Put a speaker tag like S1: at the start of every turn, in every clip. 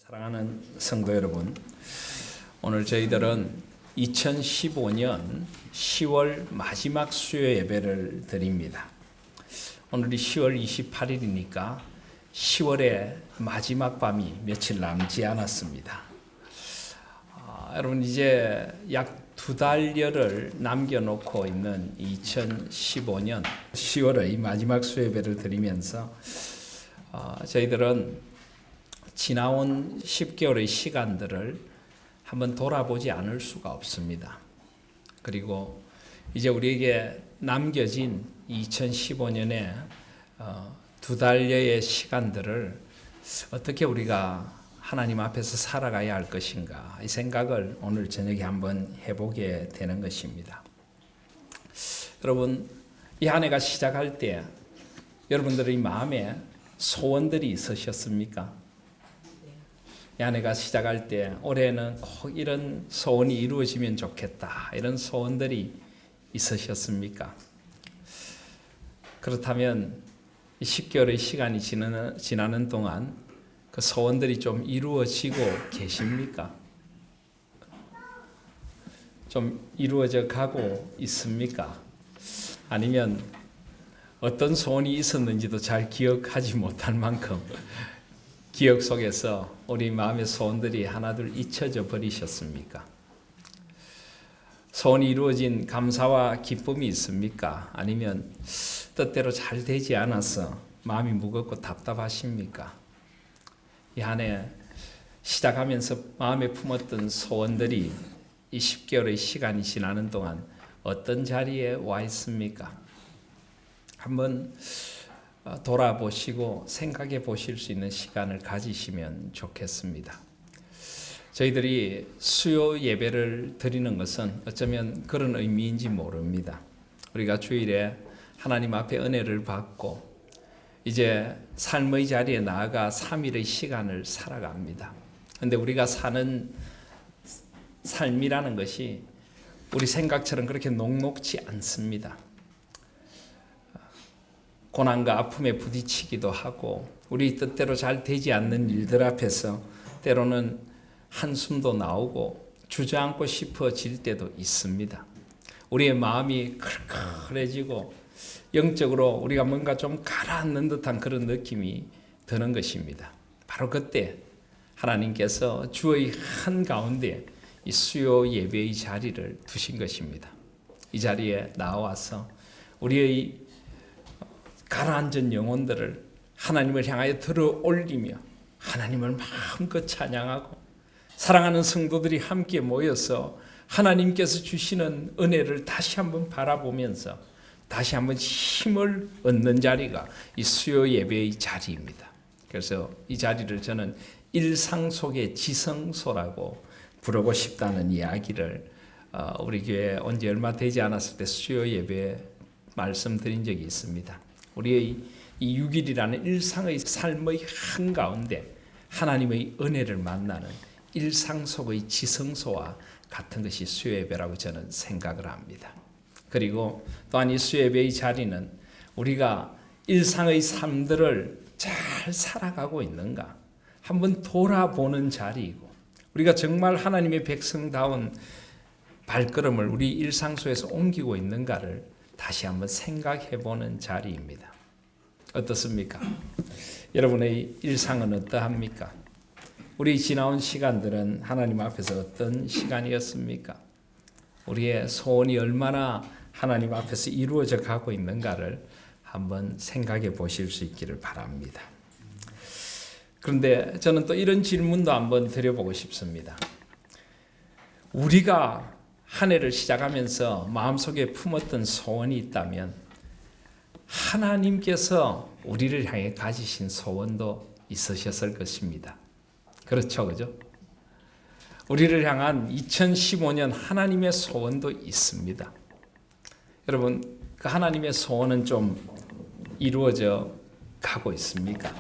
S1: 사랑하는 성도 여러분, 오늘 저희들은 2015년 10월 마지막 수요 예배를 드립니다. 오늘이 10월 28일이니까 10월의 마지막 밤이 며칠 남지 않았습니다. 여러분 이제 약 2달여를 남겨놓고 있는 2015년 10월의 마지막 수요 예배를 드리면서 저희들은 지나온 10개월의 시간들을 한번 돌아보지 않을 수가 없습니다. 그리고 이제 우리에게 남겨진 2015년의 2달여의 시간들을 어떻게 우리가 하나님 앞에서 살아가야 할 것인가, 이 생각을 오늘 저녁에 한번 해보게 되는 것입니다. 여러분, 이 한 해가 시작할 때 여러분들의 마음에 소원들이 있으셨습니까? 이 한 해가 시작할 때 올해는 꼭 이런 소원이 이루어지면 좋겠다, 이런 소원들이 있으셨습니까? 그렇다면 10개월의 시간이 지나는 동안 그 소원들이 좀 이루어지고 계십니까? 좀 이루어져 가고 있습니까? 아니면 어떤 소원이 있었는지도 잘 기억하지 못할 만큼 기억 속에서 우리 마음의 소원들이 하나둘 잊혀져 버리셨습니까? 소원이 이루어진 감사와 기쁨이 있습니까? 아니면 뜻대로 잘 되지 않아서 마음이 무겁고 답답하십니까? 이 한 해 시작하면서 마음에 품었던 소원들이 이 10개월의 시간이 지나는 동안 어떤 자리에 와 있습니까? 한번 돌아보시고 생각해 보실 수 있는 시간을 가지시면 좋겠습니다. 저희들이 수요 예배를 드리는 것은 어쩌면 그런 의미인지 모릅니다. 우리가 주일에 하나님 앞에 은혜를 받고 이제 삶의 자리에 나아가 3일의 시간을 살아갑니다. 그런데 우리가 사는 삶이라는 것이 우리 생각처럼 그렇게 녹록지 않습니다. 고난과 아픔에 부딪히기도 하고 우리 뜻대로 잘 되지 않는 일들 앞에서 때로는 한숨도 나오고 주저앉고 싶어질 때도 있습니다. 우리의 마음이 클클해지고 영적으로 우리가 뭔가 좀 가라앉는 듯한 그런 느낌이 드는 것입니다. 바로 그때 하나님께서 주의 한가운데 이 수요 예배의 자리를 두신 것입니다. 이 자리에 나와서 우리의 가라앉은 영혼들을 하나님을 향하여 들어 올리며 하나님을 마음껏 찬양하고 사랑하는 성도들이 함께 모여서 하나님께서 주시는 은혜를 다시 한번 바라보면서 다시 한번 힘을 얻는 자리가 이 수요 예배의 자리입니다. 그래서 이 자리를 저는 일상 속의 지성소라고 부르고 싶다는 이야기를 우리 교회 온 지 얼마 되지 않았을 때 수요 예배에 말씀드린 적이 있습니다. 우리의 이 6일이라는 일상의 삶의 한가운데 하나님의 은혜를 만나는 일상 속의 지성소와 같은 것이 수요 예배라고 저는 생각을 합니다. 그리고 또한 이 수요 예배의 자리는 우리가 일상의 삶들을 잘 살아가고 있는가 한번 돌아보는 자리이고, 우리가 정말 하나님의 백성다운 발걸음을 우리 일상 속에서 옮기고 있는가를 다시 한번 생각해 보는 자리입니다. 어떻습니까? 여러분의 일상은 어떠합니까? 우리 지나온 시간들은 하나님 앞에서 어떤 시간이었습니까? 우리의 소원이 얼마나 하나님 앞에서 이루어져 가고 있는가를 한번 생각해 보실 수 있기를 바랍니다. 그런데 저는 또 이런 질문도 한번 드려보고 싶습니다. 우리가 한 해를 시작하면서 마음속에 품었던 소원이 있다면 하나님께서 우리를 향해 가지신 소원도 있으셨을 것입니다. 그렇죠, 그죠? 우리를 향한 2015년 하나님의 소원도 있습니다. 여러분, 그 하나님의 소원은 좀 이루어져 가고 있습니까?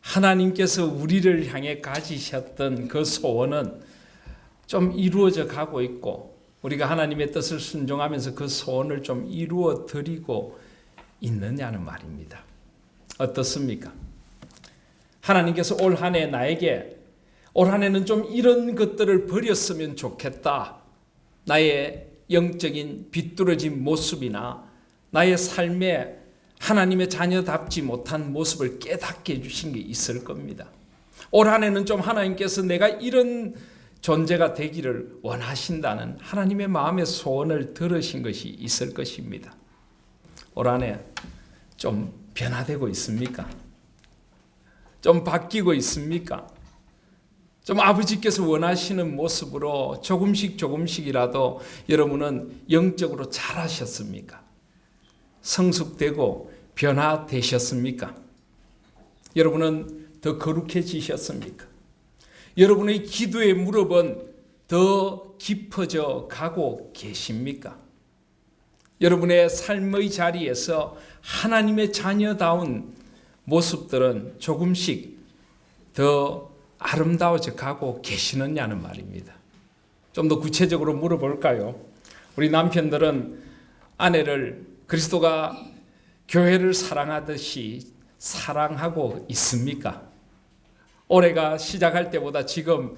S1: 하나님께서 우리를 향해 가지셨던 그 소원은 좀 이루어져 가고 있고, 우리가 하나님의 뜻을 순종하면서 그 소원을 좀 이루어 드리고 있느냐는 말입니다. 어떻습니까? 하나님께서 올 한 해 나에게 올 한 해는 좀 이런 것들을 버렸으면 좋겠다. 나의 영적인 비뚤어진 모습이나 나의 삶에 하나님의 자녀답지 못한 모습을 깨닫게 해주신 게 있을 겁니다. 올 한 해는 좀 하나님께서 내가 이런 존재가 되기를 원하신다는 하나님의 마음의 소원을 들으신 것이 있을 것입니다. 올 한 해 좀 변화되고 있습니까? 좀 바뀌고 있습니까? 좀 아버지께서 원하시는 모습으로 조금씩이라도 여러분은 영적으로 자라셨습니까? 성숙되고 변화되셨습니까? 여러분은 더 거룩해지셨습니까? 여러분의 기도의 무릎은 더 깊어져 가고 계십니까? 여러분의 삶의 자리에서 하나님의 자녀다운 모습들은 조금씩 더 아름다워져 가고 계시느냐는 말입니다. 좀 더 구체적으로 물어볼까요? 우리 남편들은 아내를 그리스도가 교회를 사랑하듯이 사랑하고 있습니까? 올해가 시작할 때보다 지금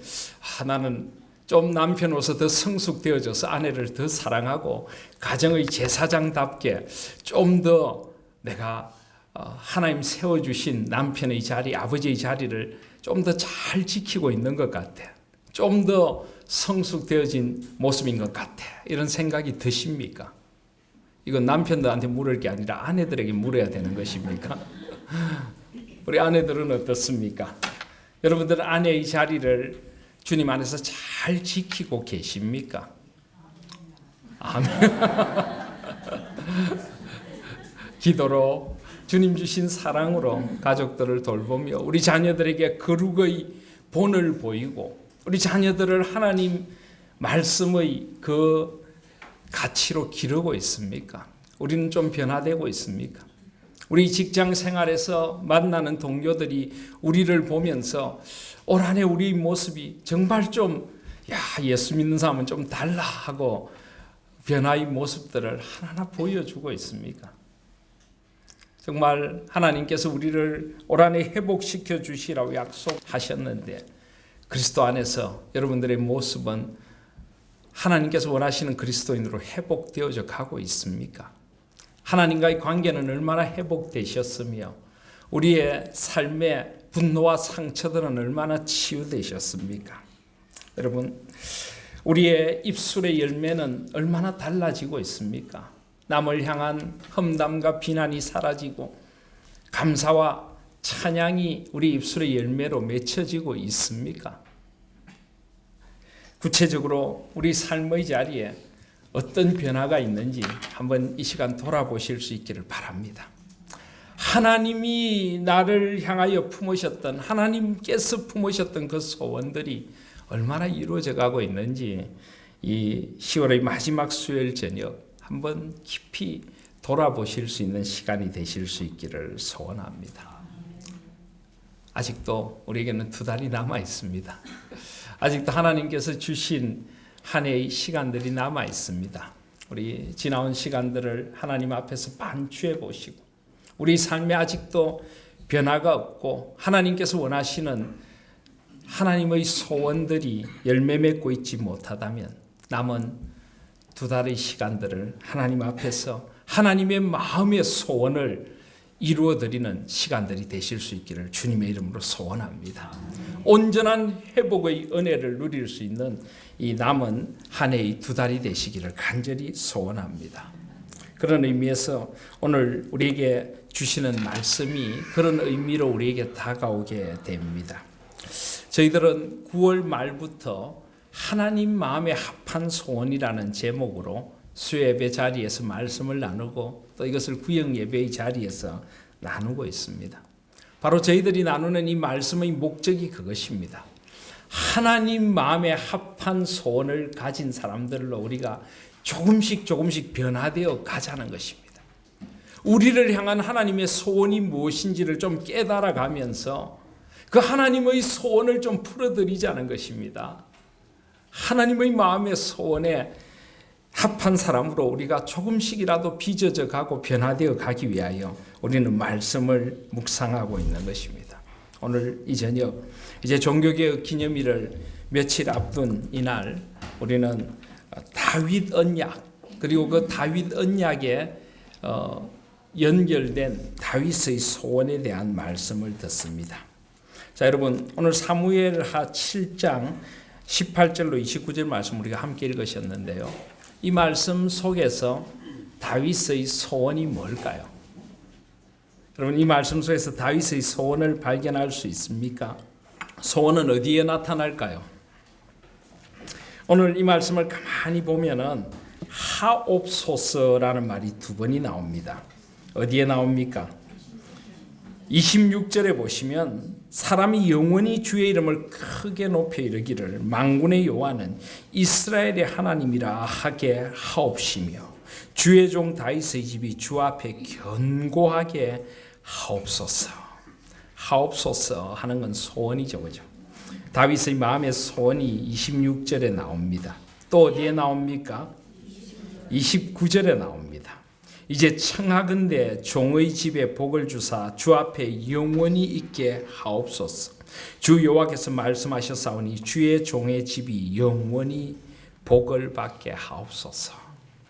S1: 나는 좀 남편으로서 더 성숙되어져서 아내를 더 사랑하고 가정의 제사장답게 좀 더 내가 하나님 세워주신 남편의 자리, 아버지의 자리를 좀 더 잘 지키고 있는 것 같아. 좀 더 성숙되어진 모습인 것 같아. 이런 생각이 드십니까? 이건 남편들한테 물을 게 아니라 아내들에게 물어야 되는 것입니까? 우리 아내들은 어떻습니까? 여러분들은 아내의 자리를 주님 안에서 잘 지키고 계십니까? 아멘. 기도로 주님 주신 사랑으로 가족들을 돌보며 우리 자녀들에게 거룩의 본을 보이고 우리 자녀들을 하나님 말씀의 그 가치로 기르고 있습니까? 우리는 좀 변화되고 있습니까? 우리 직장 생활에서 만나는 동료들이 우리를 보면서 올 한 해 우리 모습이 정말 좀 예수 믿는 사람은 좀 달라 하고 변화의 모습들을 하나하나 보여주고 있습니까? 정말 하나님께서 우리를 올 한 해 회복시켜 주시라고 약속하셨는데 그리스도 안에서 여러분들의 모습은 하나님께서 원하시는 그리스도인으로 회복되어져 가고 있습니까? 하나님과의 관계는 얼마나 회복되셨으며 우리의 삶의 분노와 상처들은 얼마나 치유되셨습니까? 여러분, 우리의 입술의 열매는 얼마나 달라지고 있습니까? 남을 향한 험담과 비난이 사라지고 감사와 찬양이 우리 입술의 열매로 맺혀지고 있습니까? 구체적으로 우리 삶의 자리에 어떤 변화가 있는지 한번 이 시간 돌아보실 수 있기를 바랍니다. 하나님이 나를 향하여 품으셨던 하나님께서 품으셨던 그 소원들이 얼마나 이루어져 가고 있는지 이 10월의 마지막 수요일 저녁 한번 깊이 돌아보실 수 있는 시간이 되실 수 있기를 소원합니다. 아직도 우리에게는 2달이 남아 있습니다. 아직도 하나님께서 주신 한 해의 시간들이 남아 있습니다. 우리 지나온 시간들을 하나님 앞에서 반추해 보시고 우리 삶에 아직도 변화가 없고 하나님께서 원하시는 하나님의 소원들이 열매 맺고 있지 못하다면 남은 2달의 시간들을 하나님 앞에서 하나님의 마음의 소원을 이루어드리는 시간들이 되실 수 있기를 주님의 이름으로 소원합니다. 온전한 회복의 은혜를 누릴 수 있는 이 남은 한 해의 2달이 되시기를 간절히 소원합니다. 그런 의미에서 오늘 우리에게 주시는 말씀이 그런 의미로 우리에게 다가오게 됩니다. 저희들은 9월 말부터 하나님 마음에 합한 소원이라는 제목으로 수요예배 자리에서 말씀을 나누고 또 이것을 구역예배의 자리에서 나누고 있습니다. 바로 저희들이 나누는 이 말씀의 목적이 그것입니다. 하나님 마음에 합한 소원을 가진 사람들로 우리가 조금씩 변화되어 가자는 것입니다. 우리를 향한 하나님의 소원이 무엇인지를 좀 깨달아 가면서 그 하나님의 소원을 좀 풀어드리자는 것입니다. 하나님의 마음의 소원에 합한 사람으로 우리가 조금씩이라도 빚어져 가고 변화되어 가기 위하여 우리는 말씀을 묵상하고 있는 것입니다. 오늘 이 저녁 이제 종교개혁 기념일을 며칠 앞둔 이날 우리는 다윗 언약 그리고 그 다윗 언약에 연결된 다윗의 소원에 대한 말씀을 듣습니다. 자, 여러분 오늘 사무엘하 7장 18절로 29절 말씀 우리가 함께 읽으셨는데요. 이 말씀 속에서 다윗의 소원이 뭘까요? 여러분 이 말씀 속에서 다윗의 소원을 발견할 수 있습니까? 소원은 어디에 나타날까요? 오늘 이 말씀을 가만히 보면은 하옵소서라는 말이 두 번이 나옵니다. 어디에 나옵니까? 26절에 보시면 사람이 영원히 주의 이름을 크게 높여 이르기를 만군의 여호와는 이스라엘의 하나님이라 하게 하옵시며 주의 종 다윗의 집이 주 앞에 견고하게 하옵소서. 하옵소서 하는 건 소원이죠, 그죠? 다윗의 마음의 소원이 26절에 나옵니다. 또 어디에 나옵니까? 29절에 나옵니다. 이제 청하건대 종의 집에 복을 주사 주 앞에 영원히 있게 하옵소서. 주 여호와께서 말씀하셨사오니 주의 종의 집이 영원히 복을 받게 하옵소서.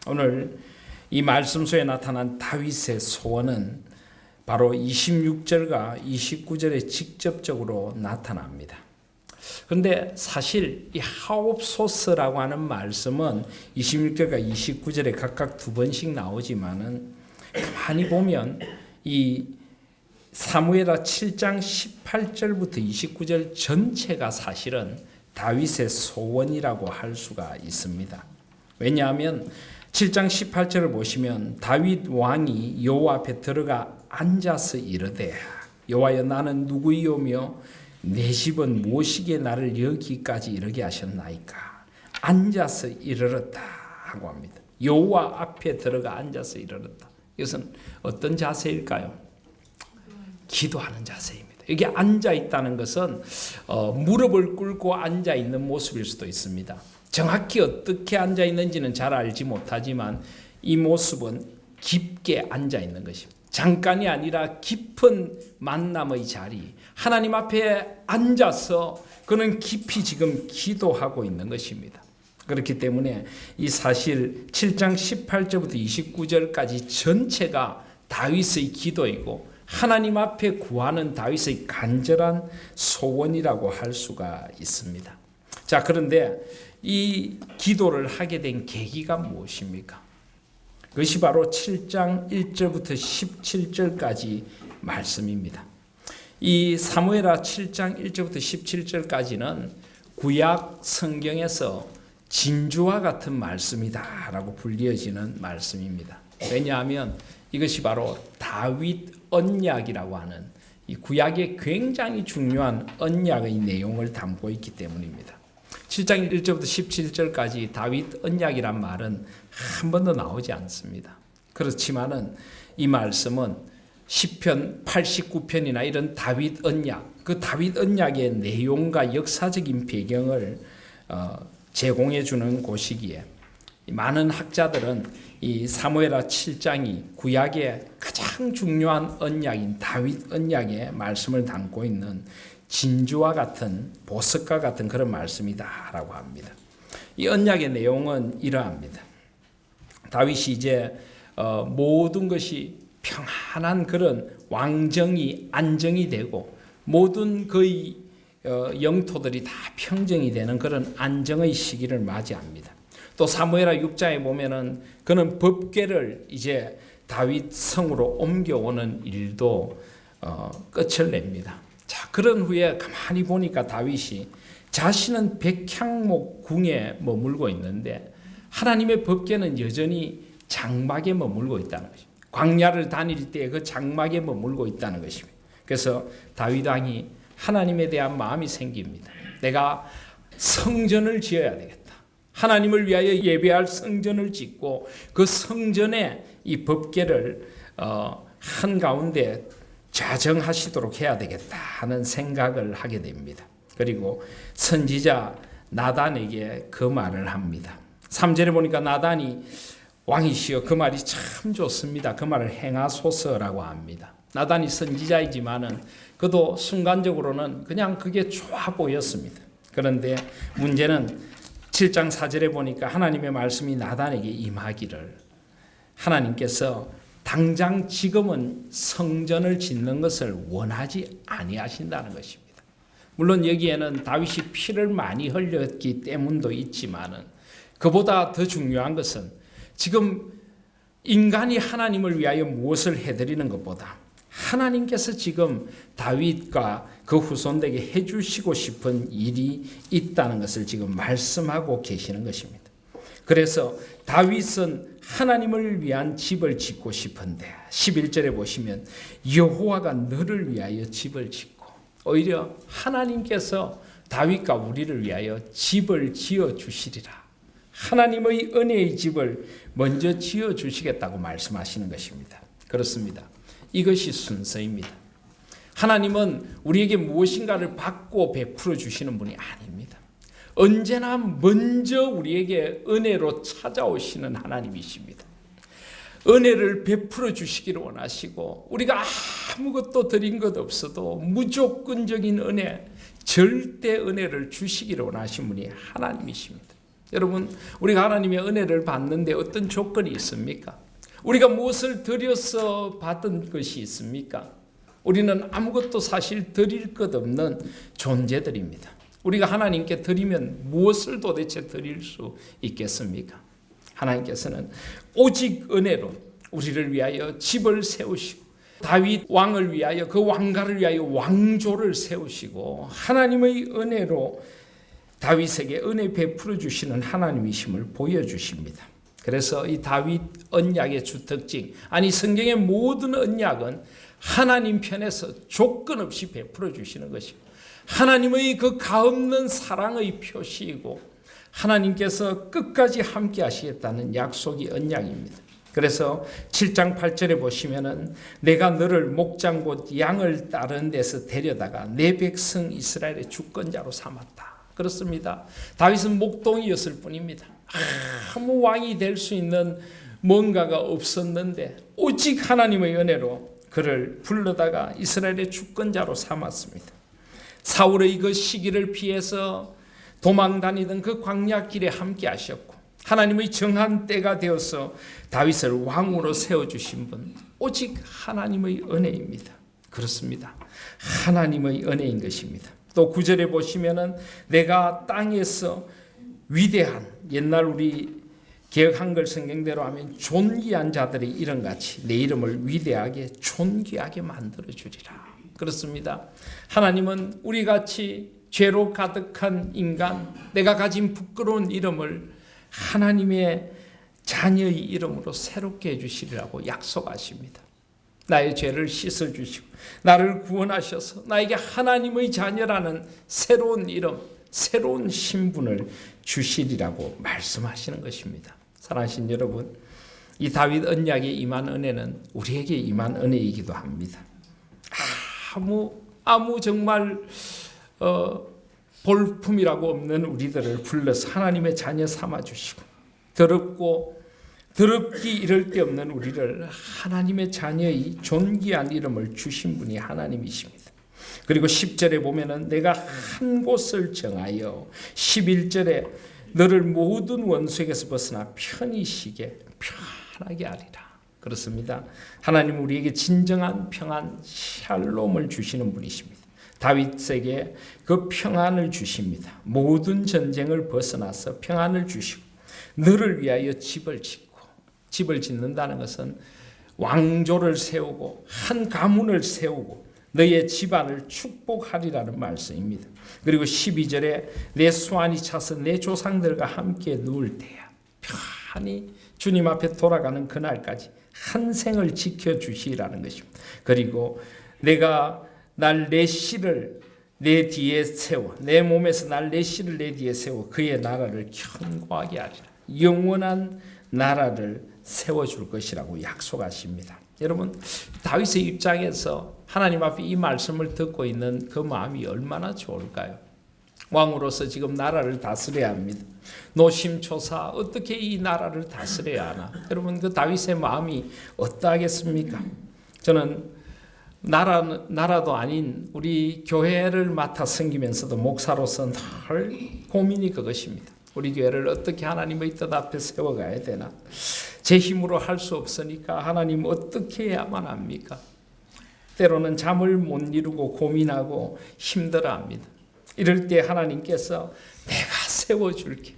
S1: 오늘 이 말씀 속에 나타난 다윗의 소원은 바로 26절과 29절에 직접적으로 나타납니다. 그런데 사실 이 하옵소서라고 하는 말씀은 26절과 29절에 각각 두 번씩 나오지만은 가만히 보면 이 사무엘하 7장 18절부터 29절 전체가 사실은 다윗의 소원이라고 할 수가 있습니다. 왜냐하면 7장 18절을 보시면 다윗 왕이 여호와 앞에 들어가 앉아서 이르되 여호와여 나는 누구이오며 내 집은 무엇이기에 나를 여기까지 이르게 하셨나이까. 앉아서 이르렀다 하고 합니다. 여호와 앞에 들어가 앉아서 이르렀다. 이것은 어떤 자세일까요? 기도하는 자세입니다. 여기 앉아 있다는 것은 무릎을 꿇고 앉아 있는 모습일 수도 있습니다. 정확히 어떻게 앉아 있는지는 잘 알지 못하지만 이 모습은 깊게 앉아 있는 것입니다. 잠깐이 아니라 깊은 만남의 자리, 하나님 앞에 앉아서 그는 깊이 지금 기도하고 있는 것입니다. 그렇기 때문에 이 사실 7장 18절부터 29절까지 전체가 다윗의 기도이고 하나님 앞에 구하는 다윗의 간절한 소원이라고 할 수가 있습니다. 자, 그런데 이 기도를 하게 된 계기가 무엇입니까? 그것이 바로 7장 1절부터 17절까지 말씀입니다. 이 사무엘하 7장 1절부터 17절까지는 구약 성경에서 진주와 같은 말씀이다라고 불리어지는 말씀입니다. 왜냐하면 이것이 바로 다윗 언약이라고 하는 이 구약의 굉장히 중요한 언약의 내용을 담고 있기 때문입니다. 7장 1절부터 17절까지 다윗 언약이란 말은 한 번도 나오지 않습니다. 그렇지만은 이 말씀은 시편 89편이나 이런 다윗 언약, 그 다윗 언약의 내용과 역사적인 배경을 제공해 주는 곳이기에 많은 학자들은 이 사무엘하 7장이 구약의 가장 중요한 언약인 다윗 언약의 말씀을 담고 있는 진주와 같은 보석과 같은 그런 말씀이다라고 합니다. 이 언약의 내용은 이러합니다. 다윗이 이제 모든 것이 평안한 그런 왕정이 안정이 되고 모든 그의 영토들이 다 평정이 되는 그런 안정의 시기를 맞이합니다. 또 사무엘하 6장에 보면은 그는 법궤를 이제 다윗 성으로 옮겨오는 일도 끝을 냅니다. 자, 그런 후에 가만히 보니까 다윗이 자신은 백향목 궁에 머물고 있는데 하나님의 법궤는 여전히 장막에 머물고 있다는 것입니다. 광야를 다닐 때 그 장막에 머물고 있다는 것입니다. 그래서 다윗 왕이 하나님에 대한 마음이 생깁니다. 내가 성전을 지어야 되겠다. 하나님을 위하여 예배할 성전을 짓고 그 성전에 이 법궤를 한가운데 좌정하시도록 해야 되겠다 하는 생각을 하게 됩니다. 그리고 선지자 나단에게 그 말을 합니다. 3절에 보니까 나단이 왕이시여 그 말이 참 좋습니다. 그 말을 행하소서라고 합니다. 나단이 선지자이지만은 그도 순간적으로는 그냥 그게 좋아 보였습니다. 그런데 문제는 7장 4절에 보니까 하나님의 말씀이 나단에게 임하기를 하나님께서 당장 지금은 성전을 짓는 것을 원하지 아니하신다는 것입니다. 물론 여기에는 다윗이 피를 많이 흘렸기 때문도 있지만은 그보다 더 중요한 것은 지금 인간이 하나님을 위하여 무엇을 해드리는 것보다 하나님께서 지금 다윗과 그 후손에게 해주시고 싶은 일이 있다는 것을 지금 말씀하고 계시는 것입니다. 그래서 다윗은 하나님을 위한 집을 짓고 싶은데 11절에 보시면 여호와가 너를 위하여 집을 짓고, 오히려 하나님께서 다윗과 우리를 위하여 집을 지어 주시리라. 하나님의 은혜의 집을 먼저 지어 주시겠다고 말씀하시는 것입니다. 그렇습니다. 이것이 순서입니다. 하나님은 우리에게 무엇인가를 받고 베풀어 주시는 분이 아닙니다. 언제나 먼저 우리에게 은혜로 찾아오시는 하나님이십니다. 은혜를 베풀어 주시기를 원하시고, 우리가 아무것도 드린 것 없어도 무조건적인 은혜, 절대 은혜를 주시기를 원하신 분이 하나님이십니다. 여러분, 우리가 하나님의 은혜를 받는데 어떤 조건이 있습니까? 우리가 무엇을 드려서 받은 것이 있습니까? 우리는 아무것도 사실 드릴 것 없는 존재들입니다. 우리가 하나님께 드리면 무엇을 도대체 드릴 수 있겠습니까? 하나님께서는 오직 은혜로 우리를 위하여 집을 세우시고, 다윗 왕을 위하여, 그 왕가를 위하여 왕조를 세우시고, 하나님의 은혜로 다윗에게 은혜 베풀어 주시는 하나님이심을 보여주십니다. 그래서 이 다윗 언약의 주특징, 아니 성경의 모든 언약은 하나님 편에서 조건 없이 베풀어 주시는 것이고, 하나님의 그 가없는 사랑의 표시이고, 하나님께서 끝까지 함께 하시겠다는 약속이 언약입니다. 그래서 7장 8절에 보시면은 내가 너를 목장 곧 양을 따르는 데서 데려다가 내 백성 이스라엘의 주권자로 삼았다. 그렇습니다. 다윗은 목동이었을 뿐입니다. 아무 왕이 될 수 있는 뭔가가 없었는데 오직 하나님의 은혜로 그를 불러다가 이스라엘의 주권자로 삼았습니다. 사울의 그 시기를 피해서 도망 다니던 그 광야길에 함께 하셨고, 하나님의 정한 때가 되어서 다윗을 왕으로 세워주신 분, 오직 하나님의 은혜입니다. 그렇습니다. 하나님의 은혜인 것입니다. 또 9절에 보시면은 내가 땅에서 위대한, 옛날 우리 개역 한글 성경대로 하면 존귀한 자들의 이름같이 내 이름을 위대하게 존귀하게 만들어 주리라. 그렇습니다. 하나님은 우리같이 죄로 가득한 인간, 내가 가진 부끄러운 이름을 하나님의 자녀의 이름으로 새롭게 해주시리라고 약속하십니다. 나의 죄를 씻어주시고 나를 구원하셔서 나에게 하나님의 자녀라는 새로운 이름, 새로운 신분을 주시리라고 말씀하시는 것입니다. 사랑하신 여러분, 이 다윗 언약에 임한 은혜는 우리에게 임한 은혜이기도 합니다. 아무 정말 볼품이라고 없는 우리들을 불러서 하나님의 자녀 삼아주시고, 더럽기 이를 데 없는 우리를 하나님의 자녀의 존귀한 이름을 주신 분이 하나님이십니다. 그리고 10절에 보면은 내가 한 곳을 정하여, 11절에 너를 모든 원수에게서 벗어나 편히 쉬게 편하게 하리라. 그렇습니다. 하나님 우리에게 진정한 평안, 샬롬을 주시는 분이십니다. 다윗에게 그 평안을 주십니다. 모든 전쟁을 벗어나서 평안을 주시고, 너를 위하여 집을 짓고, 집을 짓는다는 것은 왕조를 세우고 한 가문을 세우고 너의 집안을 축복하리라는 말씀입니다. 그리고 12절에 내 수완이 차서 내 조상들과 함께 누울 때야 편히 주님 앞에 돌아가는 그날까지 한 생을 지켜주시라는 것입니다. 그리고 내가 내 씨를 내 뒤에 세워, 내 몸에서 내 씨를 내 뒤에 세워 그의 나라를 견고하게 하리라. 영원한 나라를 세워줄 것이라고 약속하십니다. 여러분, 다윗의 입장에서 하나님 앞에 이 말씀을 듣고 있는 그 마음이 얼마나 좋을까요? 왕으로서 지금 나라를 다스려야 합니다. 노심초사 어떻게 이 나라를 다스려야 하나? 여러분, 그 다윗의 마음이 어떠하겠습니까? 저는 나라도 아닌 우리 교회를 맡아 섬기면서도 목사로서 늘 고민이 그것입니다. 우리 교회를 어떻게 하나님의 뜻 앞에 세워가야 되나? 제 힘으로 할 수 없으니까 하나님 어떻게 해야만 합니까? 때로는 잠을 못 이루고 고민하고 힘들어합니다. 이럴 때 하나님께서 내가 세워줄게.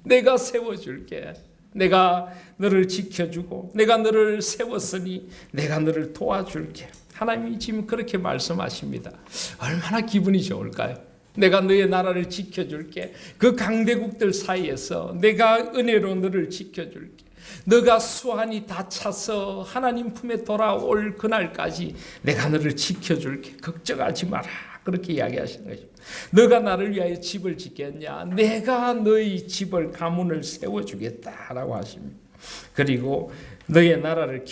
S1: 내가 세워줄게. 내가 너를 지켜주고 내가 너를 세웠으니 내가 너를 도와줄게. 하나님이 지금 그렇게 말씀하십니다. 얼마나 기분이 좋을까요? 내가 너의 나라를 지켜줄게. 그 강대국들 사이에서 내가 은혜로 너를 지켜줄게. 너가 수완이 다 차서 하나님 품에 돌아올 그날까지 내가 너를 지켜줄게. 걱정하지 마라. 그렇게 이야기하시는 것입니다. 너가 나를 위하여 집을 짓겠냐? 내가 너의 집을 가문을 세워주겠다라고 하십니다. 그리고 너의 나라를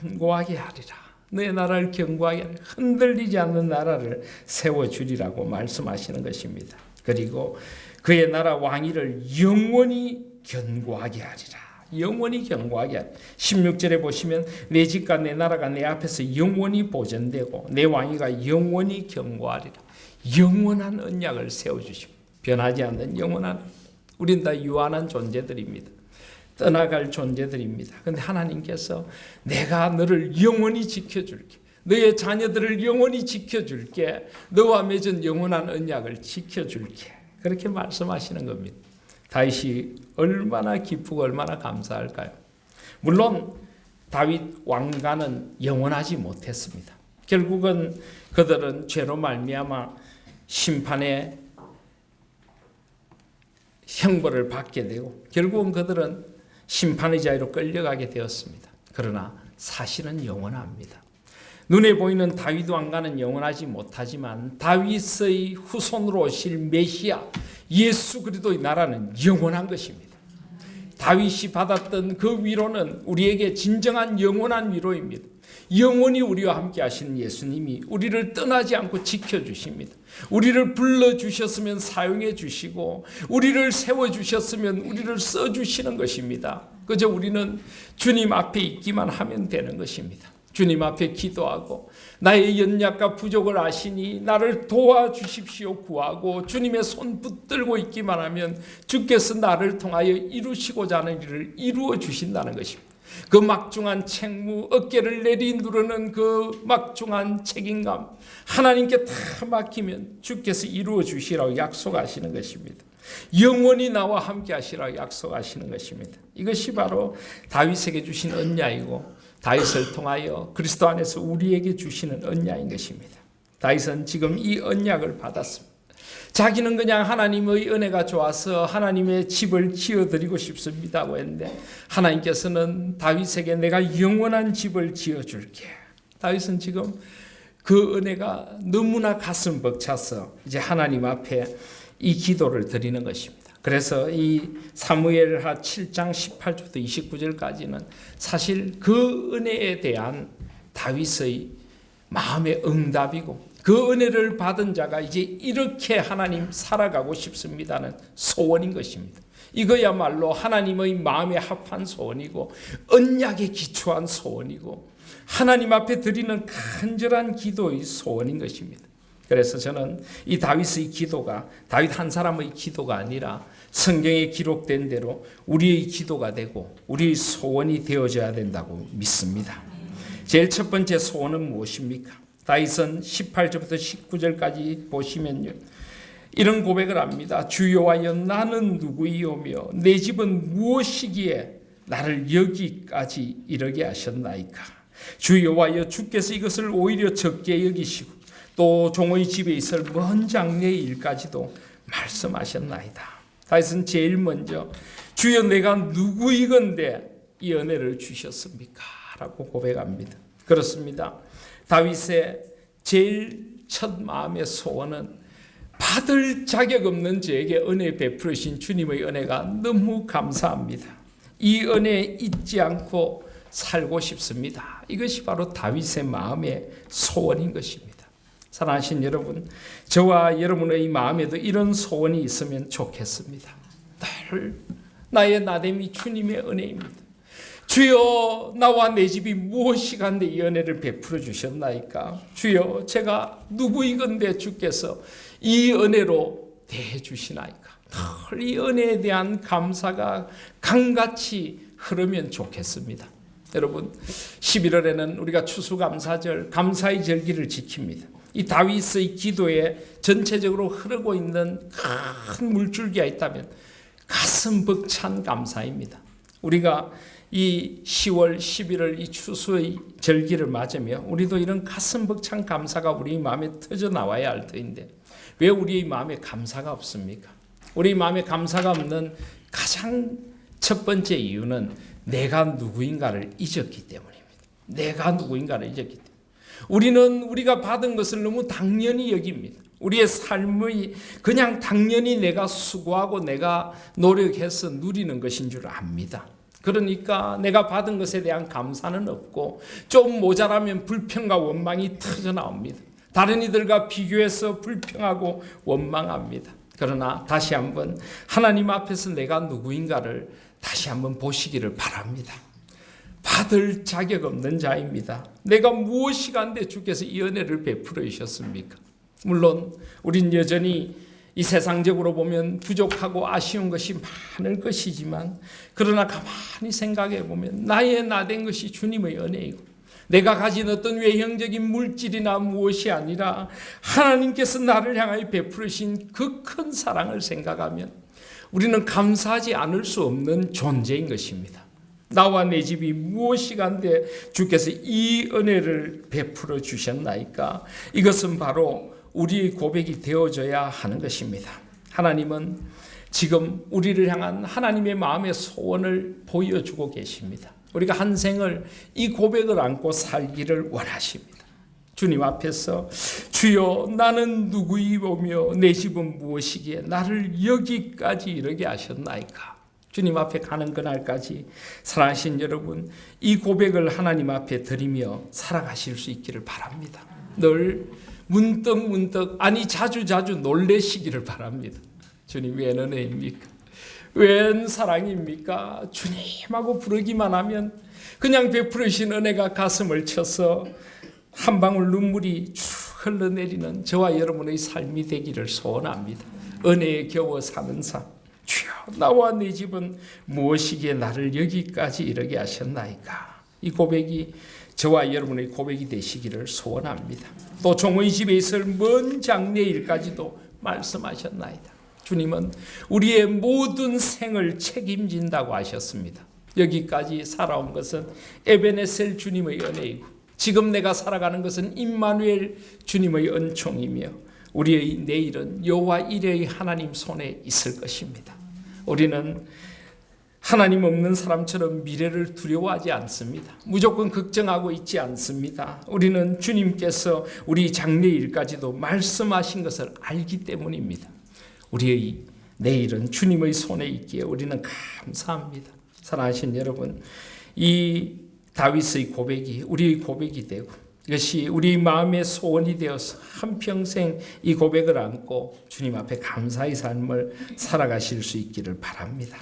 S1: 견고하게 하리라. 너의 나라를 견고하게 하리라. 흔들리지 않는 나라를 세워주리라고 말씀하시는 것입니다. 그리고 그의 나라 왕위를 영원히 견고하게 하리라. 영원히 견고하게 하리라. 16절에 보시면 내 집과 내 나라가 내 앞에서 영원히 보존되고 내 왕위가 영원히 견고하리라. 영원한 언약을 세워주십니다. 변하지 않는 영원한, 우린 다 유한한 존재들입니다. 떠나갈 존재들입니다. 그런데 하나님께서 내가 너를 영원히 지켜줄게. 너의 자녀들을 영원히 지켜줄게. 너와 맺은 영원한 언약을 지켜줄게. 그렇게 말씀하시는 겁니다. 다윗이 얼마나 기쁘고 얼마나 감사할까요? 물론 다윗 왕가는 영원하지 못했습니다. 결국은 그들은 죄로 말미암아 심판의 형벌을 받게 되고 결국은 그들은 심판의 자리로 끌려가게 되었습니다. 그러나 사실은 영원합니다. 눈에 보이는 다윗 왕가는 영원하지 못하지만 다윗의 후손으로 오실 메시아 예수 그리스도의 나라는 영원한 것입니다. 다윗이 받았던 그 위로는 우리에게 진정한 영원한 위로입니다. 영원히 우리와 함께 하시는 예수님이 우리를 떠나지 않고 지켜주십니다. 우리를 불러주셨으면 사용해 주시고 우리를 세워주셨으면 우리를 써주시는 것입니다. 그저 우리는 주님 앞에 있기만 하면 되는 것입니다. 주님 앞에 기도하고 나의 연약과 부족을 아시니 나를 도와주십시오 구하고 주님의 손 붙들고 있기만 하면 주께서 나를 통하여 이루시고자 하는 일을 이루어 주신다는 것입니다. 그 막중한 책무, 어깨를 내리누르는 그 막중한 책임감 하나님께 다 맡기면 주께서 이루어 주시라고 약속하시는 것입니다. 영원히 나와 함께 하시라고 약속하시는 것입니다. 이것이 바로 다윗에게 주신 언약이고 다윗을 통하여 그리스도 안에서 우리에게 주시는 언약인 것입니다. 다윗은 지금 이 언약을 받았습니다. 자기는 그냥 하나님의 은혜가 좋아서 하나님의 집을 지어드리고 싶습니다고 했는데 하나님께서는 다윗에게 내가 영원한 집을 지어줄게. 다윗은 지금 그 은혜가 너무나 가슴 벅차서 이제 하나님 앞에 이 기도를 드리는 것입니다. 그래서 이 사무엘하 7장 18절부터 29절까지는 사실 그 은혜에 대한 다윗의 마음의 응답이고 그 은혜를 받은 자가 이제 이렇게 하나님 살아가고 싶습니다는 소원인 것입니다. 이거야말로 하나님의 마음에 합한 소원이고 언약에 기초한 소원이고 하나님 앞에 드리는 간절한 기도의 소원인 것입니다. 그래서 저는 이 다윗의 기도가 다윗 한 사람의 기도가 아니라 성경에 기록된 대로 우리의 기도가 되고 우리의 소원이 되어져야 된다고 믿습니다. 제일 첫 번째 소원은 무엇입니까? 다윗은 18절부터 19절까지 보시면요. 이런 고백을 합니다. 주 여호와여 나는 누구이오며 내 집은 무엇이기에 나를 여기까지 이르게 하셨나이까. 주 여호와여 주께서 이것을 오히려 적게 여기시고 또 종의 집에 있을 먼 장래의 일까지도 말씀하셨나이다. 다윗은 제일 먼저 주여 내가 누구이건대 이 은혜를 주셨습니까? 라고 고백합니다. 그렇습니다. 다윗의 제일 첫 마음의 소원은 받을 자격 없는 저에게 은혜 베풀으신 주님의 은혜가 너무 감사합니다. 이 은혜에 잊지 않고 살고 싶습니다. 이것이 바로 다윗의 마음의 소원인 것입니다. 사랑하신 여러분, 저와 여러분의 마음에도 이런 소원이 있으면 좋겠습니다. 늘 나의 나됨이 주님의 은혜입니다. 주여 나와 내 집이 무엇이가 내 은혜를 베풀어 주셨나이까. 주여 제가 누구이건데 주께서 이 은혜로 대해 주시나이까. 늘 이 은혜에 대한 감사가 강같이 흐르면 좋겠습니다. 여러분 11월에는 우리가 추수감사절 감사의 절기를 지킵니다. 이 다윗의 기도에 전체적으로 흐르고 있는 큰 물줄기가 있다면 가슴 벅찬 감사입니다. 우리가 이 10월, 11월 이 추수의 절기를 맞으며 우리도 이런 가슴 벅찬 감사가 우리 마음에 터져 나와야 할 터인데 왜 우리의 마음에 감사가 없습니까? 우리 마음에 감사가 없는 가장 첫 번째 이유는 내가 누구인가를 잊었기 때문입니다. 내가 누구인가를 잊었기 때문에. 우리는 우리가 받은 것을 너무 당연히 여깁니다. 우리의 삶의 그냥 당연히 내가 수고하고 내가 노력해서 누리는 것인 줄 압니다. 그러니까 내가 받은 것에 대한 감사는 없고 좀 모자라면 불평과 원망이 터져 나옵니다. 다른 이들과 비교해서 불평하고 원망합니다. 그러나 다시 한번 하나님 앞에서 내가 누구인가를 다시 한번 보시기를 바랍니다. 받을 자격 없는 자입니다. 내가 무엇이간데 주께서 이 은혜를 베풀어 주셨습니까? 물론 우린 여전히 이 세상적으로 보면 부족하고 아쉬운 것이 많을 것이지만 그러나 가만히 생각해 보면 나의 나된 것이 주님의 은혜이고 내가 가진 어떤 외형적인 물질이나 무엇이 아니라 하나님께서 나를 향하여 베푸르신 그 큰 사랑을 생각하면 우리는 감사하지 않을 수 없는 존재인 것입니다. 나와 내 집이 무엇이간데 주께서 이 은혜를 베풀어 주셨나이까. 이것은 바로 우리의 고백이 되어져야 하는 것입니다. 하나님은 지금 우리를 향한 하나님의 마음의 소원을 보여주고 계십니다. 우리가 한 생을 이 고백을 안고 살기를 원하십니다. 주님 앞에서 주여 나는 누구이오며 내 집은 무엇이기에 나를 여기까지 이르게 하셨나이까. 주님 앞에 가는 그날까지 사랑하신 여러분 이 고백을 하나님 앞에 드리며 살아가실 수 있기를 바랍니다. 늘 문득 아니 자주 놀래시기를 바랍니다. 주님 웬 은혜입니까? 웬 사랑입니까? 주님하고 부르기만 하면 그냥 베풀으신 은혜가 가슴을 쳐서 한 방울 눈물이 쭉 흘러내리는 저와 여러분의 삶이 되기를 소원합니다. 은혜에 겨워 사는 삶. 주여 나와 내 집은 무엇이기에 나를 여기까지 이르게 하셨나이까. 이 고백이 저와 여러분의 고백이 되시기를 소원합니다. 또 종의 집에 있을 먼 장래일까지도 말씀하셨나이다. 주님은 우리의 모든 생을 책임진다고 하셨습니다. 여기까지 살아온 것은 에베네셀 주님의 은혜이고 지금 내가 살아가는 것은 임마누엘 주님의 은총이며 우리의 내일은 여호와 이레의 하나님 손에 있을 것입니다. 우리는 하나님 없는 사람처럼 미래를 두려워하지 않습니다. 무조건 걱정하고 있지 않습니다. 우리는 주님께서 우리 장래일까지도 말씀하신 것을 알기 때문입니다. 우리의 내일은 주님의 손에 있기에 우리는 감사합니다. 사랑하신 여러분, 이 다윗의 고백이 우리의 고백이 되고 이것이 우리 마음의 소원이 되어서 한평생 이 고백을 안고 주님 앞에 감사의 삶을 살아가실 수 있기를 바랍니다.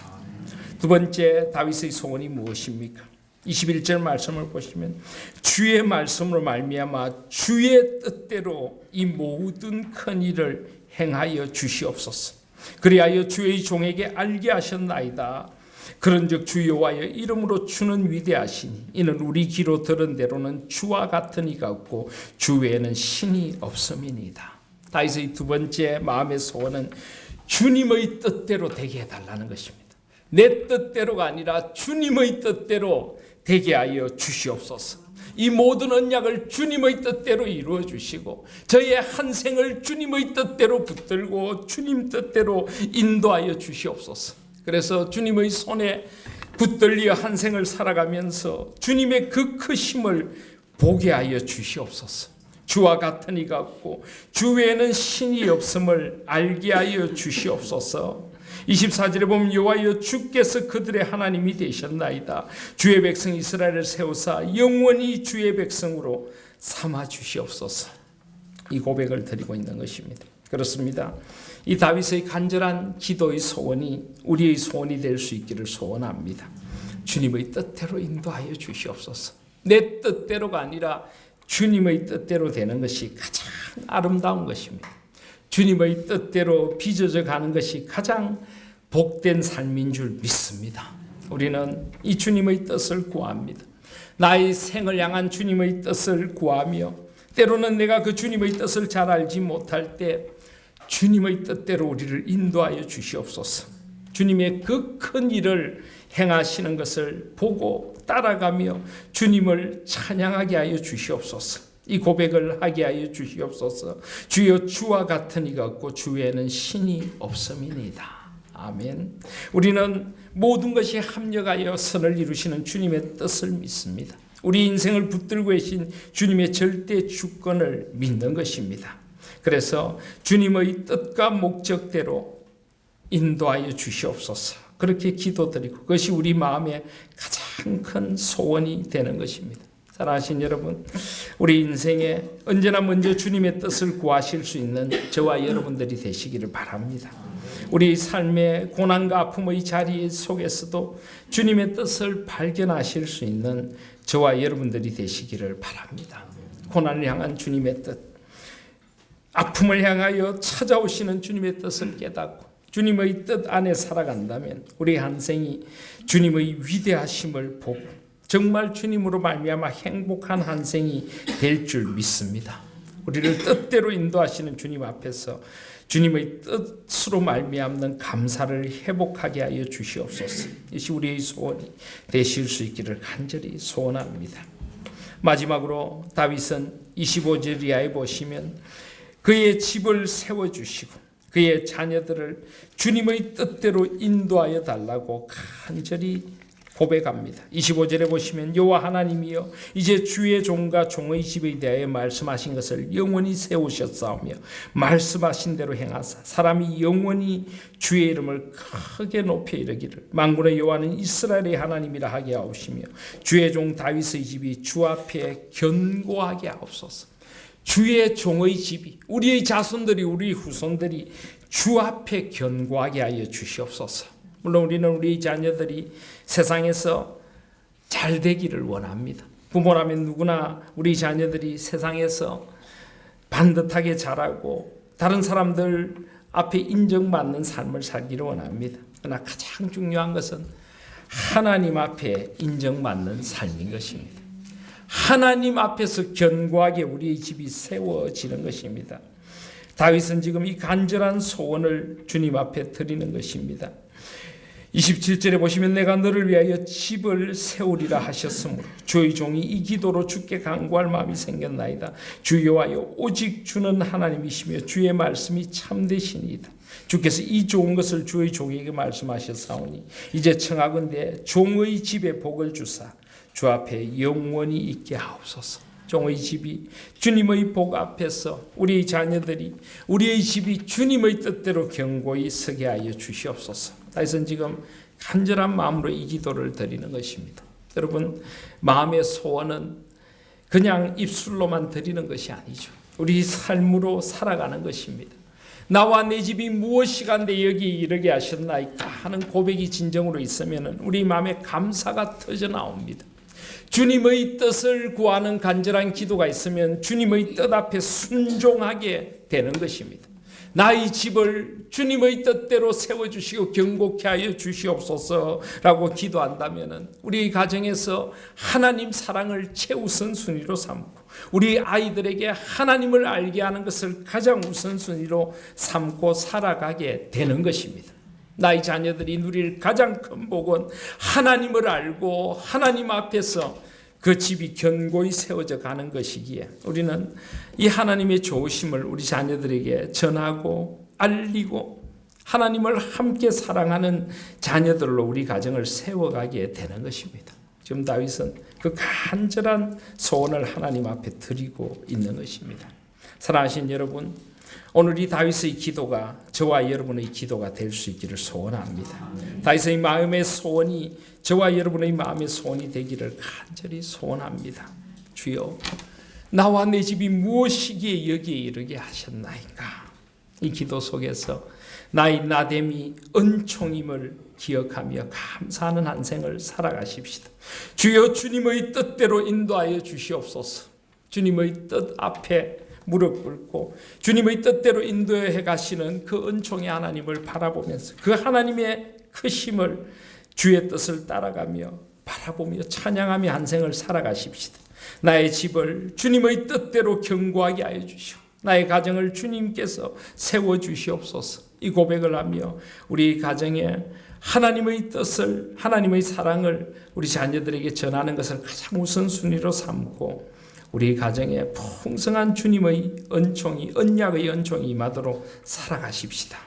S1: 두 번째 다윗의 소원이 무엇입니까? 21절 말씀을 보시면 주의 말씀으로 말미암아 주의 뜻대로 이 모든 큰 일을 행하여 주시옵소서. 그리하여 주의 종에게 알게 하셨나이다. 그런즉 주 여호와의 이름으로 주는 위대하시니 이는 우리 귀로 들은 대로는 주와 같은 이가 없고 주 외에는 신이 없음이니이다. 다윗의 두 번째 마음의 소원은 주님의 뜻대로 되게 해달라는 것입니다. 내 뜻대로가 아니라 주님의 뜻대로 되게 하여 주시옵소서. 이 모든 언약을 주님의 뜻대로 이루어 주시고 저의 한 생을 주님의 뜻대로 붙들고 주님 뜻대로 인도하여 주시옵소서. 그래서 주님의 손에 붙들려 한 생을 살아가면서 주님의 그 크심을 보게 하여 주시옵소서. 주와 같은 이가 없고 주 외에는 신이 없음을 알게 하여 주시옵소서. 24절에 보면 여호와여 주께서 그들의 하나님이 되셨나이다. 주의 백성 이스라엘을 세우사 영원히 주의 백성으로 삼아 주시옵소서. 이 고백을 드리고 있는 것입니다. 그렇습니다. 이 다윗의 간절한 기도의 소원이 우리의 소원이 될 수 있기를 소원합니다. 주님의 뜻대로 인도하여 주시옵소서. 내 뜻대로가 아니라 주님의 뜻대로 되는 것이 가장 아름다운 것입니다. 주님의 뜻대로 빚어져 가는 것이 가장 복된 삶인 줄 믿습니다. 우리는 이 주님의 뜻을 구합니다. 나의 생을 향한 주님의 뜻을 구하며, 때로는 내가 그 주님의 뜻을 잘 알지 못할 때 주님의 뜻대로 우리를 인도하여 주시옵소서. 주님의 그 큰 일을 행하시는 것을 보고 따라가며 주님을 찬양하게 하여 주시옵소서. 이 고백을 하게 하여 주시옵소서. 주여, 주와 같은 이가 없고 주 외에는 신이 없음이니이다. 아멘. 우리는 모든 것이 합력하여 선을 이루시는 주님의 뜻을 믿습니다. 우리 인생을 붙들고 계신 주님의 절대 주권을 믿는 것입니다. 그래서 주님의 뜻과 목적대로 인도하여 주시옵소서. 그렇게 기도드리고, 그것이 우리 마음의 가장 큰 소원이 되는 것입니다. 사랑하신 여러분, 우리 인생에 언제나 먼저 주님의 뜻을 구하실 수 있는 저와 여러분들이 되시기를 바랍니다. 우리 삶의 고난과 아픔의 자리 속에서도 주님의 뜻을 발견하실 수 있는 저와 여러분들이 되시기를 바랍니다. 고난을 향한 주님의 뜻, 아픔을 향하여 찾아오시는 주님의 뜻을 깨닫고 주님의 뜻 안에 살아간다면 우리 한 생이 주님의 위대하심을 보고 정말 주님으로 말미암아 행복한 한 생이 될 줄 믿습니다. 우리를 뜻대로 인도하시는 주님 앞에서 주님의 뜻으로 말미암는 감사를 회복하게 하여 주시옵소서. 이것이 우리의 소원이 되실 수 있기를 간절히 소원합니다. 마지막으로 다윗은 25절 이하에 보시면 그의 집을 세워주시고 그의 자녀들을 주님의 뜻대로 인도하여 달라고 간절히 고백합니다. 25절에 보시면 여호와 하나님이여 이제 주의 종과 종의 집에 대하여 말씀하신 것을 영원히 세우셨사오며 말씀하신 대로 행하사 사람이 영원히 주의 이름을 크게 높여 이르기를 만군의 여호와는 이스라엘의 하나님이라 하게 하옵시며 주의 종 다윗의 집이 주 앞에 견고하게 하옵소서. 주의 종의 집이, 우리의 자손들이, 우리 후손들이 주 앞에 견고하게 하여 주시옵소서. 물론 우리는 우리 자녀들이 세상에서 잘 되기를 원합니다. 부모라면 누구나 우리 자녀들이 세상에서 반듯하게 자라고 다른 사람들 앞에 인정받는 삶을 살기를 원합니다. 그러나 가장 중요한 것은 하나님 앞에 인정받는 삶인 것입니다. 하나님 앞에서 견고하게 우리의 집이 세워지는 것입니다. 다윗은 지금 이 간절한 소원을 주님 앞에 드리는 것입니다. 27절에 보시면 내가 너를 위하여 집을 세우리라 하셨으므로 주의 종이 이 기도로 주께 간구할 마음이 생겼나이다. 주 여호와여 오직 주는 하나님이시며 주의 말씀이 참되시니이다. 주께서 이 좋은 것을 주의 종에게 말씀하셨사오니 이제 청하건대 종의 집에 복을 주사 주 앞에 영원히 있게 하옵소서. 종의 집이 주님의 복 앞에서 우리의 자녀들이 우리의 집이 주님의 뜻대로 견고히 서게 하여 주시옵소서. 다윗은 지금 간절한 마음으로 이 기도를 드리는 것입니다. 여러분, 마음의 소원은 그냥 입술로만 드리는 것이 아니죠. 우리 삶으로 살아가는 것입니다. 나와 내 집이 무엇이간데 여기 이르게 하셨나이까 하는 고백이 진정으로 있으면 우리 마음에 감사가 터져 나옵니다. 주님의 뜻을 구하는 간절한 기도가 있으면 주님의 뜻 앞에 순종하게 되는 것입니다. 나의 집을 주님의 뜻대로 세워주시고 견고케 하여 주시옵소서라고 기도한다면 우리 가정에서 하나님 사랑을 최우선순위로 삼고 우리 아이들에게 하나님을 알게 하는 것을 가장 우선순위로 삼고 살아가게 되는 것입니다. 나의 자녀들이 누릴 가장 큰 복은 하나님을 알고 하나님 앞에서 그 집이 견고히 세워져 가는 것이기에 우리는 이 하나님의 좋으심을 우리 자녀들에게 전하고 알리고 하나님을 함께 사랑하는 자녀들로 우리 가정을 세워가게 되는 것입니다. 지금 다윗은 그 간절한 소원을 하나님 앞에 드리고 있는 것입니다. 사랑하신 여러분, 오늘 이 다윗의 기도가 저와 여러분의 기도가 될 수 있기를 소원합니다. 다윗의 마음의 소원이 저와 여러분의 마음의 소원이 되기를 간절히 소원합니다. 주여, 나와 내 집이 무엇이기에 여기에 이르게 하셨나이까? 이 기도 속에서 나의 나됨이 은총임을 기억하며 감사하는 한 생을 살아가십시다. 주여 주님의 뜻대로 인도하여 주시옵소서. 주님의 뜻 앞에 무릎 꿇고 주님의 뜻대로 인도해 가시는 그 은총의 하나님을 바라보면서 그 하나님의 크심을 주의 뜻을 따라가며 바라보며 찬양하며 한 생을 살아가십시다. 나의 집을 주님의 뜻대로 견고하게 하여 주시오. 나의 가정을 주님께서 세워주시옵소서. 이 고백을 하며 우리 가정에 하나님의 뜻을, 하나님의 사랑을 우리 자녀들에게 전하는 것을 가장 우선순위로 삼고 우리 가정에 풍성한 주님의 은총이, 언약의 은총이 임하도록 살아가십시다.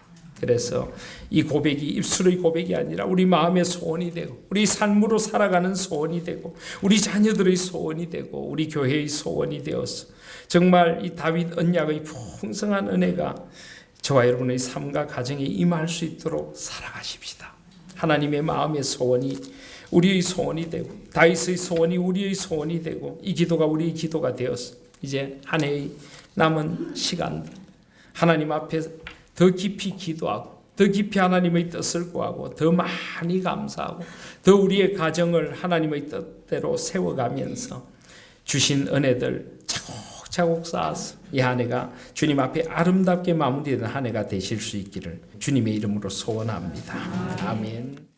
S1: 그래서 이 고백이 입술의 고백이 아니라 우리 마음의 소원이 되고 우리 삶으로 살아가는 소원이 되고 우리 자녀들의 소원이 되고 우리 교회의 소원이 되어서 정말 이 다윗 언약의 풍성한 은혜가 저와 여러분의 삶과 가정에 임할 수 있도록 살아가십시다. 하나님의 마음의 소원이 우리의 소원이 되고 다윗의 소원이 우리의 소원이 되고 이 기도가 우리의 기도가 되어서 이제 한 해의 남은 시간들 하나님 앞에 더 깊이 기도하고 더 깊이 하나님의 뜻을 구하고 더 많이 감사하고 더 우리의 가정을 하나님의 뜻대로 세워가면서 주신 은혜들 차곡차곡 쌓아서 이 한 해가 주님 앞에 아름답게 마무리되는 한 해가 되실 수 있기를 주님의 이름으로 소원합니다. 아멘.